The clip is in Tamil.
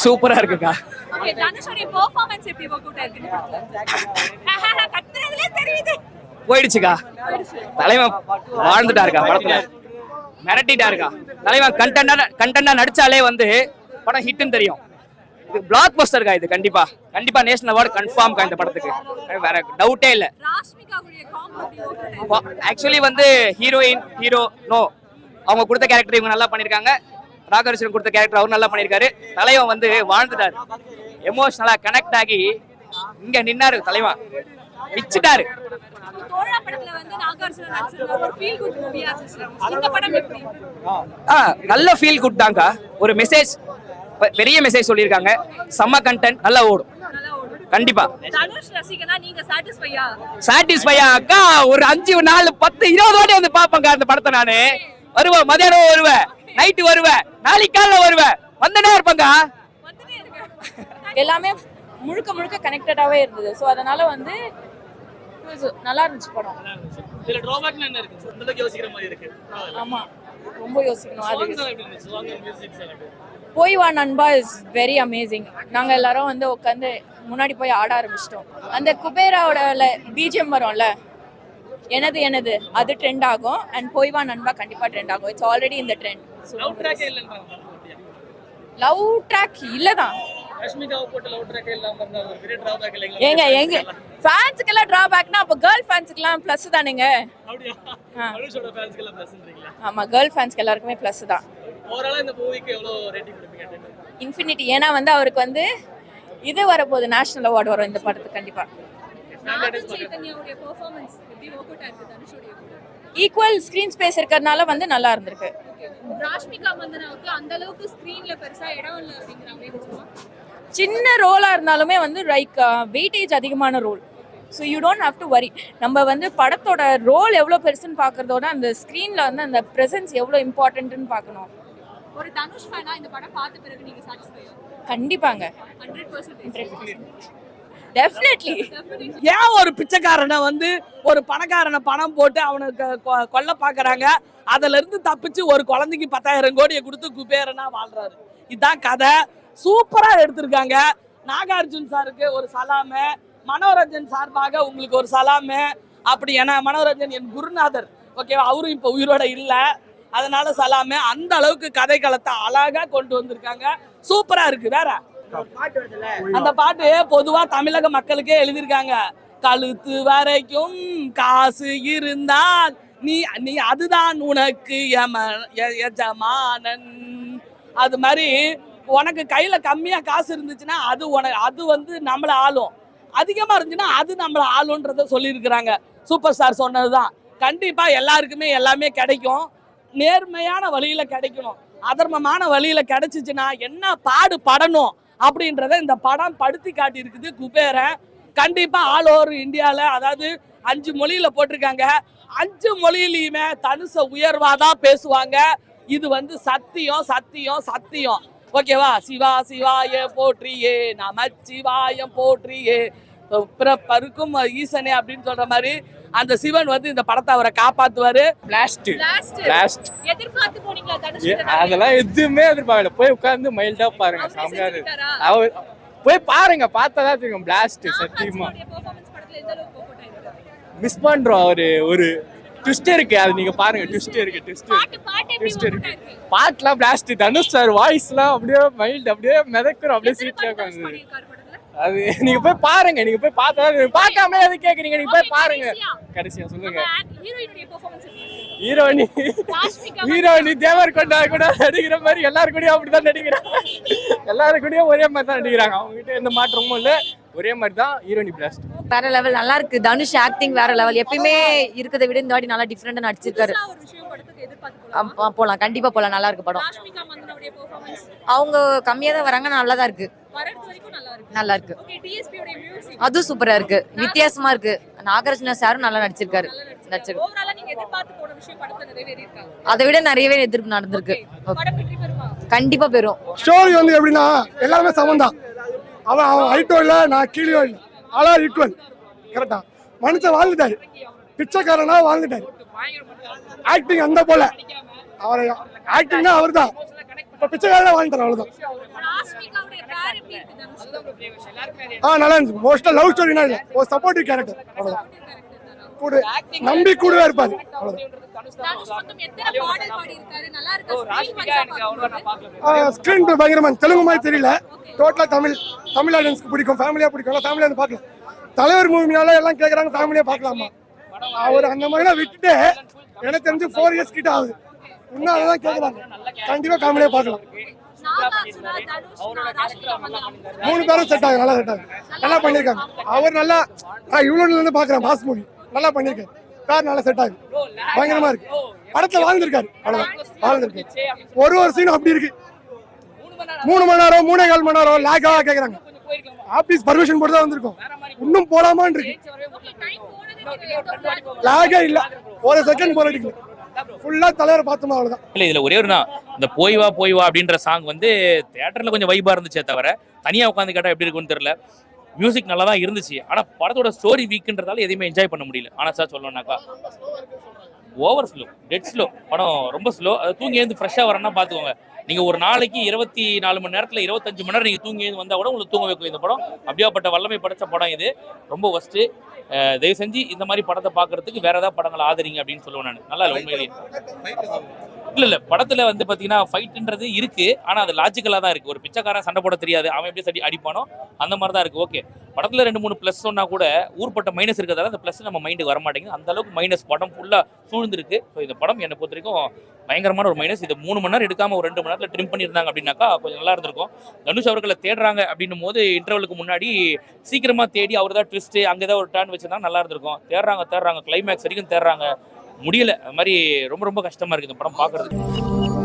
சூப்பரா இருக்குக்கா. போயிடுச்சுக்கா. தலைவன் வாழ்ந்துட்டாருக்கா படத்துல, மிரட்டிட்டாருக்கா. தலைவன் கண்டென்டா நடிச்சாலே வந்து படம் ஹிட்னு தெரியும். இது பிளாக் பஸ்டர்க்கா. இது கண்டிப்பா கண்டிப்பா நேஷனல் அவார்டு கன்ஃபார்ம்க்கா இந்த படத்துக்கு, வேற டவுட்டே இல்ல. ஆக்சுவலி வந்து ஹீரோயின் ஹீரோ நோ, அவங்க கொடுத்த கேரக்டர் இவங்க நல்லா பண்ணிருக்காங்க. ராகவரசன் கொடுத்த கேரக்டர் அவர் நல்லா பண்ணிருக்காரு. தலைவன் வந்து வாழ்ந்துட்டாரு, எமோஷனலா கனெக்ட் ஆகி இங்க நின்னாரு. தலைவன் விச்சிட்டாரு. நல்ல ஃபீல் குட் தான்க்கா. ஒரு மெசேஜ், பெரிய மெசேஜ் சொல்லியிருக்காங்க. செம்ம கண்டென்ட், நல்லா ஓடும் கண்டிப்பா. சாட்டிஸ்ஃபையா அக்கா? ஒரு 5 4 10 20 வாட்டி வந்து பாப்பேங்க அந்த படத்தை. நானு வருவேன், மதியானம் வருவேன், நைட்டு வருவேன், நாளைக்கு காலைல வருவேன், வந்துட்டே இருப்பேங்க. எல்லாமே முழுக்க முழுக்க கனெக்டடாவே இருந்தது. ஸோ அதனால வந்து நல்லா இருந்துச்சு படம். இதுல டிராபேக் என்ன இருக்கு? அந்த அளவுக்கு யோசிக்கிற மாதிரி இருக்கு. ஆமா, ரொம்ப யோசிக்கணும். அது போய் வா நண்பா இஸ் வெரி அமேசிங். நாங்க எல்லாரும் வந்து உட்காந்து முன்னாடி போய் ஆட ஆரம்பிச்சிட்டோம். அந்த குபேராவோட பிஜிஎம் வரும்ல, எனது எனது, அது ட்ரெண்ட் ஆகும். அண்ட் போய் வா நண்பா கண்டிப்பா ட்ரெண்ட் ஆகும். இட்ஸ் ஆல்ரெடி இந்த ட்ரெண்ட். லவ் ட்ராக் இல்லதான். ஏங்க எங்க ஃபேன்ஸ்க்கு எல்லாம் டிராபேக்னா அப்ப கேர்ள் ஃபேன்ஸ்க்கு எல்லாம் பிளஸ் தானேங்க? ஆமா, கேர்ள் ஃபேன்ஸ்க்கு எல்லாருக்குமே பிளஸ் தான். ஓவராலா இந்த மூவிக்கு எவ்வளவு ரேட்டிங் கொடுப்பீங்க? இன்ஃபினிட்டி. ஏன்னா வந்து அவருக்கு வந்து இது வரப்போகுது, நேஷனல் அவார்டு வரும் இந்த படத்துக்கு கண்டிப்பா. ஈக்குவல் ஸ்கிரீன் ஸ்பேஸ் இருக்கிறதுனால வந்து நல்லா இருந்திருக்கு. ராஷ்மிகா மந்தனாவுக்கு அந்த அளவுக்கு ஸ்கிரீன்ல பெருசா இடம் இல்ல அப்படிங்கறாங்க. சின்ன ரோலா இருந்தாலுமே வந்து லைக் வெயிட்டேஜ் அதிகமான role. So you don't have to worry. நம்ம வந்து படத்தோட ரோல் எவ்வளோ பெருசுன்னு பார்க்கறதோட அந்த ஸ்க்ரீனில் வந்து அந்த ப்ரெசன்ஸ் எவ்வளோ இம்பார்ட்டன்ட்னு பார்க்கணும். ஒரு தனுஷ் ஃபேனா இந்த படம் பார்த்த பிறகு நீங்க சாட்டிஸ்ஃபையா? கண்டிப்பாங்க, 100%. டெஃபினெட்லி. ஏன் ஒரு பிச்சைக்காரனை வந்து ஒரு பணக்காரனை பணம் போட்டு அவனுக்கு கொல்ல பார்க்குறாங்க, அதுல இருந்து தப்பிச்சு ஒரு குழந்தைக்கு 10,000 கோடியை கொடுத்து குபேரனா வாழ்றாரு. இதுதான் கதை. சூப்பரா எடுத்திருக்காங்க. நாகார்ஜுன் சாருக்கு ஒரு சலாமு, மனோரஞ்சன் சார்பாக உங்களுக்கு ஒரு சலாமு. அப்படி ஏன்னா மனோரஞ்சன் என் குருநாதர், ஓகேவா? அவரும் இப்போ உயிரோட இல்லை, அதனால சலாமு. அந்த அளவுக்கு கதை களத்தை அழகா கொண்டு வந்திருக்காங்க. சூப்பரா இருக்கு. வேற அந்த பாட்டு பொதுவா தமிழக மக்களுக்கே எழுதியிருக்காங்க. கழுத்து வரைக்கும் காசு இருந்தால் நீ நீ அதுதான் உனக்கு எஜமானன். அது மாதிரி உனக்கு கையில கம்மியா காசு இருந்துச்சுன்னா அது வந்து நம்மள ஆளும், அதிகமா இருந்துச்சுன்னா அது நம்மள ஆளுன்றத சொல்லியிருக்கிறாங்க. சூப்பர் ஸ்டார் சொன்னதுதான். கண்டிப்பா எல்லாருக்குமே எல்லாமே கிடைக்கும், நேர்மையான வழியில கிடைக்கணும். அதர்மமான வழியில கிடைச்சிச்சுன்னா என்ன பாடுபடணும் அப்படின்றத இந்த படம் படுத்தி காட்டி இருக்குது. குபேரன் கண்டிப்பா ஆல் ஓவர் இந்தியால, அதாவது 5 மொழியில போட்டிருக்காங்க. 5 மொழியிலையுமே தனுச உயர்வாதான் பேசுவாங்க. இது வந்து சத்தியம் சத்தியம் சத்தியம், ஓகேவா? சிவா சிவாய போற்றியே நமச்சிவாயம் போற்றியே பிறப்பருக்கும் ஈசனே அப்படின்னு சொல்ற மாதிரி அந்த சிவன் வந்து இந்த படத்தை அவரை காப்பாத்துவாரு. பிளாஸ்ட் எதிர்பார்த்து போனீங்களா தனுஷ்? அதெல்லாம் எதுவுமே எதிர்பார்க்கல. போய் உட்கார்ந்து மைல்டா பாருங்க, செமையா இருக்கு. அவர் போய் பாருங்க, பார்த்தா தெரியும். பிளாஸ்ட் சத்தியமா மிஸ் பண்றோம். அவரு ஒரு ட்விஸ்ட் இருக்கு, அது நீங்க பாருங்க. ட்விஸ்ட் இருக்கு. பாட்டுலாம் பிளாஸ்ட். தனுஷ் சார் வாய்ஸ்லாம் அப்படியே மைல்டு, அப்படியே மிதக்குறோம், அப்படியே சீட்ல உட்காந்து. அது நீங்க போய் பாருங்க. நீங்க போய் பார்த்தா, பார்க்காம எது கேக்குறீங்க? நீங்க போய் பாருங்க. கடைசியா சொல்லுங்க. ஹீரோயினி தேவர் கொண்டா கூட நடிக்கிற மாதிரி எல்லாரு கூடயும் அப்படிதான் நடிக்கிறாங்க. எல்லாரு கூடயும் ஒரே மாதிரி தான் நடிக்கிறாங்க. அவங்க கிட்ட எந்த மாற்றமும் இல்ல, ஒரே மாதிரி தான். ஹீரோயினி பிளாஸ்ட் வேற லெவல், நல்லா இருக்கு. தனுஷ் ஆக்டிங் வேற லெவல். எப்பயுமே இருக்கிறத விட இந்த வாட்டி நல்லா டிஃபரெண்டா நடிச்சிருக்காரு. போலாம், கண்டிப்பா போலாம். நல்லா இருக்கு படம். அவங்க கம்மியா தான் வராங்க, நல்லா தான் இருக்கு. நல்லா இருக்கு. அதுவும் சூப்பரா இருக்கு, வித்தியாசமா இருக்கு. நாகார்ஜுன சாரும் நல்லா நடிச்சிருக்காரு. அதை விட நிறையவே எதிர்ப்பு நடந்திருக்கு. கண்டிப்பா பெறும். ஸ்டோரி வந்து எப்படின்னா எல்லாருமே சமம் தான். அவன் ஹைட்டோ இல்லை, நான் கீழே இல்லை. All are equal. கரெக்டா? மனுஷன் வாழ்ந்துட்டாரு, பிச்சைக்காரனா வாழ்ந்துட்டாரு. ஆக்டிங் அந்த போல அவர் ஆக்டிங்னா அவர் தான். இப்போ பிச்சைக்காரனா வாழ்ந்துட்டார், அவ்வளோதான். ராஷ்மிகாவுடைய பேர் எப்படி இருக்கு தனுஷ்? நல்லா இருந்துச்சு. மோஸ்ட்டாக லவ் ஸ்டோரினா இல்லை, ஒரு சப்போர்ட்டிவ் கேரக்டர், அவ்வளோதான். கூட நம்பி கூடவே இருப்பாரு, அவ்வளோதான். தனுஷ் மொத்தம் எத்தனை பாடல் பாடி இருக்காரு? நல்லா இருக்கா? ஸ்கிரீன் பிளே பயங்கரமா, தெலுங்கு மாதிரி தெரியல, டோட்டலா தமிழ் ஆடியன்ஸ்க்கு பிடிக்கும், ஃபேமிலியா பிடிக்கும், ஃபேமிலியா வந்து பார்க்கலாம். தலைவர் மூவினால எல்லாம் கேட்குறாங்க, ஃபேமிலியா பார்க்கலாமா. அவர் அந்த மாதிரிலாம் விட்டுட்டு எனக்கு தெரிஞ்சு 4 years கிட்ட ஆகுது, இன்னும் அதான் கேட்குறாங்க. கண்டிப்பா ஃபேமிலியா பார்க்கலாம். நாகார்ஜுனா, தனுஷ், ராஷ்மிகா மந்தனா 3 பேரும் செட் ஆகும், நல்லா செட் ஆகும், நல்லா பண்ணியிருக்காங்க. அவர் நல்லா இவ்வளோ இருந்து பார்க்குறேன், மாஸ் மூவி நல்லா பண்ணியிருக்காரு, பேர் நல்லா செட் ஆகும், பயங்கரமா இருக்கு. படத்துல வாழ்ந்துருக்காரு, அவ்வளவுதான், வாழ்ந்துருக்காரு. ஒரு சீன் அப்படி இருக்கு, 3 மணி நேரம் 3.25 மணி நேரம் லேக்கா கேக்குறாங்க. ஆபீஸ் பர்மிஷன் போட்டு தான் வந்திருக்கோம், இன்னும் போலாமான்னு இருக்கு. லேக்கே இல்ல, ஒரு செகண்ட் போல அடிக்கல, ஃபுல்லா தலைவரை பார்த்தோமா, அவ்வளவுதான். இல்ல இதுல ஒரே ஒரு தான், இந்த போய் வா அப்படின்ற சாங் வந்து தியேட்டர்ல கொஞ்சம் வைபா இருந்துச்சே தவிர தனியா உட்காந்து கேட்டா எப்படி இருக்குன்னு தெரியல. மியூசிக் நல்லா தான் இருந்துச்சு, ஆனா படத்தோட ஸ்டோரி வீக்குன்றதால எதையுமே என்ஜாய் பண்ண முடியல. ஆனா சார் சொல்லணும்னாக்கா ஓவர் ஸ்லோ, டெட் ஸ்லோ, படம் ரொம்ப ஸ்லோ. அதை தூங்கி எழுந்து ஃப்ரெஷ்ஷாக வரேன்னா பார்த்துக்கோங்க. நீங்கள் ஒரு நாளைக்கு 24 மணி நேரத்தில் 25 மணி நேரம் நீங்கள் தூங்கி எழுந்து வந்தால் கூட உங்களுக்கு தூங்க வைக்கும் இந்த படம். அப்படியாப்பட்ட வல்லமை படைச்ச படம் இது, ரொம்ப ஒஸ்ட்டு. தயவு செஞ்சு இந்த மாதிரி படத்தை பார்க்கறதுக்கு வேற ஏதாவது படங்களை ஆதரிங்க அப்படின்னு சொல்லுவேன் நான். நல்லா இல்லை உண்மையிலேயே. இல்லை படத்தில் வந்து பார்த்தீங்கன்னா ஃபைட்டுன்றது இருக்குது, ஆனால் அது லாஜிக்கலாக தான் இருக்குது. ஒரு பிச்சைக்காரன் சண்டை போட தெரியாது, அவன் எப்படி அடிப்பானோ அந்த மாதிரி தான் இருக்குது. ஓகே, படத்தில் 2-3 ப்ளஸ் சொன்னால் கூட ஊர்பட்ட மைனஸ் இருக்கிறதால அந்த ப்ளஸ் நம்ம மைண்டுக்கு வர மாட்டேங்குது. அந்த அளவுக்கு மைனஸ் படம் ஃபுல்லாக சூழ்ந்துருக்கு. ஸோ இந்த படம் என்னை பொறுத்த வரைக்கும் பயங்கரமான ஒரு மைனஸ். இது 3 மணி நேரம் எடுக்காமல் ஒரு 2 மணி நேரத்தில் ட்ரிம் பண்ணியிருந்தாங்க அப்படின்னாக்கா கொஞ்சம் நல்லா இருந்திருக்கும். தனுஷ் அவர்களை தேடுறாங்க அப்படின்னும் போது இன்டர்வலுக்கு முன்னாடி சீக்கிரமாக தேடி அவர் தான் ட்விஸ்ட்டு அங்கே தான் ஒரு டர்ன் வச்சுருந்தாங்க, நல்லா இருந்திருக்கும். தேடுறாங்க கிளைமேக்ஸ் வரைக்கும் தேடுறாங்க, முடியலை. அது மாதிரி ரொம்ப ரொம்ப கஷ்டமாக இருக்குது இந்த படம் பார்க்குறதுக்கு.